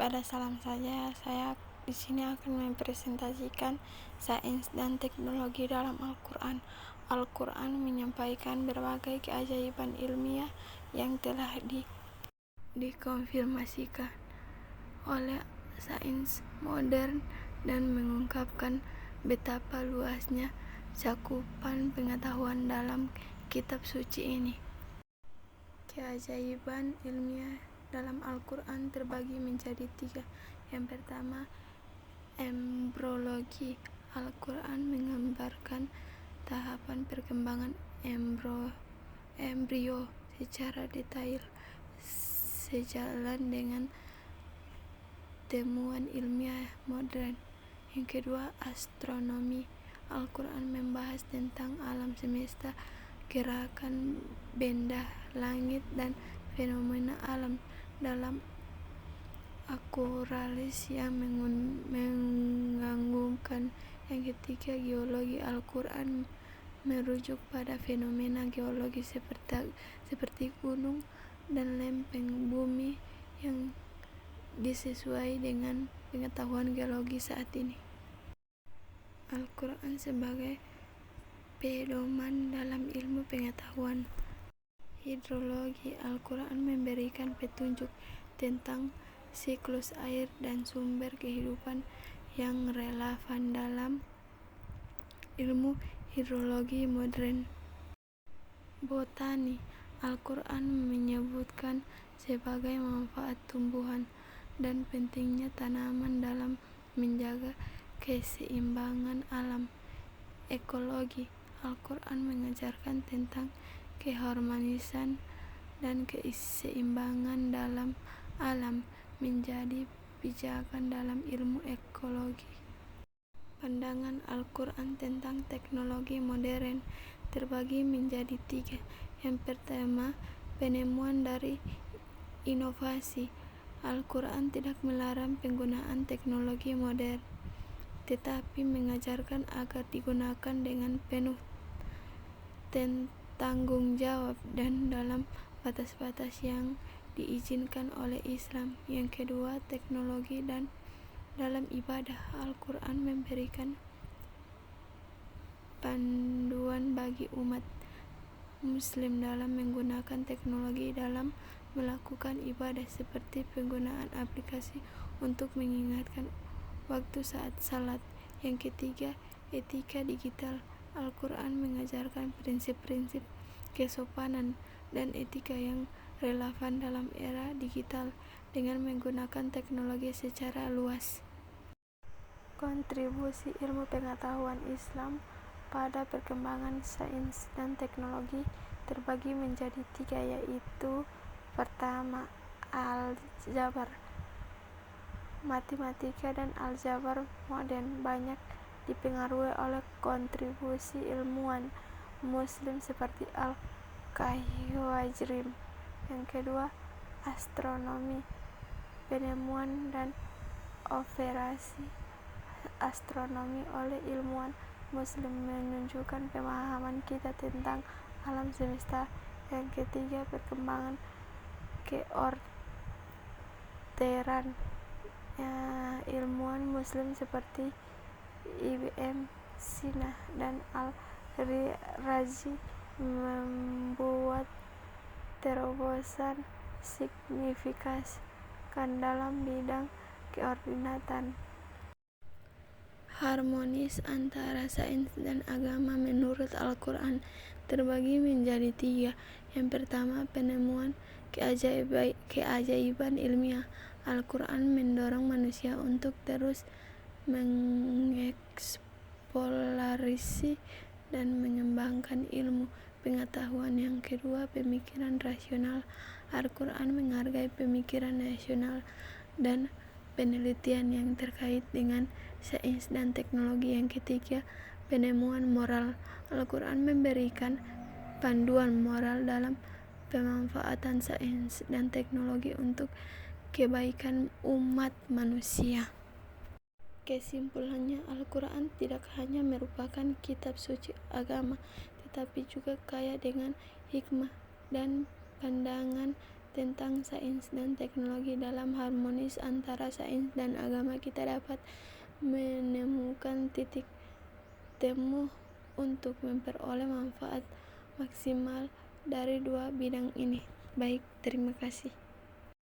Pada salam saja, saya di sini akan mempresentasikan sains dan teknologi dalam Al-Quran. Al-Quran menyampaikan berbagai keajaiban ilmiah yang telah dikonfirmasikan oleh sains modern dan mengungkapkan betapa luasnya cakupan pengetahuan dalam kitab suci ini. Keajaiban ilmiah dalam Al-Quran terbagi menjadi 3. Yang pertama, embriologi. Al-Quran menggambarkan tahapan perkembangan embrio secara detail, sejalan dengan temuan ilmiah modern. Yang kedua, astronomi. Al-Quran membahas tentang alam semesta, gerakan benda langit, dan fenomena alam dalam akuralis yang mengagumkan. Yang ketiga, geologi. Al-Quran merujuk pada fenomena geologi seperti gunung dan lempeng bumi yang disesuai dengan pengetahuan geologi saat ini. Al-Quran sebagai pedoman dalam ilmu pengetahuan. Hidrologi. Al-Quran memberikan petunjuk tentang siklus air dan sumber kehidupan yang relevan dalam ilmu hidrologi modern. Botani. Al-Quran menyebutkan sebagai manfaat tumbuhan dan pentingnya tanaman dalam menjaga keseimbangan alam. Ekologi. Al-Quran mengajarkan tentang keharmonisan dan keseimbangan dalam alam, menjadi pijakan dalam ilmu ekologi. Pandangan Al-Quran tentang teknologi modern terbagi menjadi 3. Yang pertama, penemuan dari inovasi. Al-Quran tidak melarang penggunaan teknologi modern, tetapi mengajarkan agar digunakan dengan penuh tanggung jawab dan dalam batas-batas yang diizinkan oleh Islam. Yang kedua, teknologi dan dalam ibadah. Al-Quran memberikan panduan bagi umat Muslim dalam menggunakan teknologi dalam melakukan ibadah, seperti penggunaan aplikasi untuk mengingatkan waktu saat salat. Yang ketiga, etika digital. Al-Quran mengajarkan prinsip-prinsip kesopanan dan etika yang relevan dalam era digital dengan menggunakan teknologi secara luas. Kontribusi ilmu pengetahuan Islam pada perkembangan sains dan teknologi terbagi menjadi 3, yaitu pertama, aljabar. Matematika dan aljabar modern banyak dipengaruhi oleh kontribusi ilmuwan Muslim seperti Al-Khawarizmi. Yang kedua, astronomi. Penemuan dan observasi astronomi oleh ilmuwan Muslim menunjukkan pemahaman kita tentang alam semesta. Yang ketiga, perkembangan kedokteran. Ilmuwan Muslim seperti Ibn Sina dan Al-Razi membuat terobosan signifikan dalam bidang keordinatan. Harmonis antara sains dan agama menurut Al-Quran terbagi menjadi 3. Yang pertama, penemuan keajaiban ilmiah. Al-Quran mendorong manusia untuk terus mengeksplorasi dan mengembangkan ilmu pengetahuan. Yang kedua, pemikiran rasional. Al-Quran menghargai pemikiran rasional dan penelitian yang terkait dengan sains dan teknologi. Yang ketiga, penemuan moral. Al-Quran memberikan panduan moral dalam pemanfaatan sains dan teknologi untuk kebaikan umat manusia. Kesimpulannya, Al-Quran tidak hanya merupakan kitab suci agama, tetapi juga kaya dengan hikmah dan pandangan tentang sains dan teknologi. Dalam harmonis antara sains dan agama, kita dapat menemukan titik temu untuk memperoleh manfaat maksimal dari dua bidang ini. Baik, terima kasih.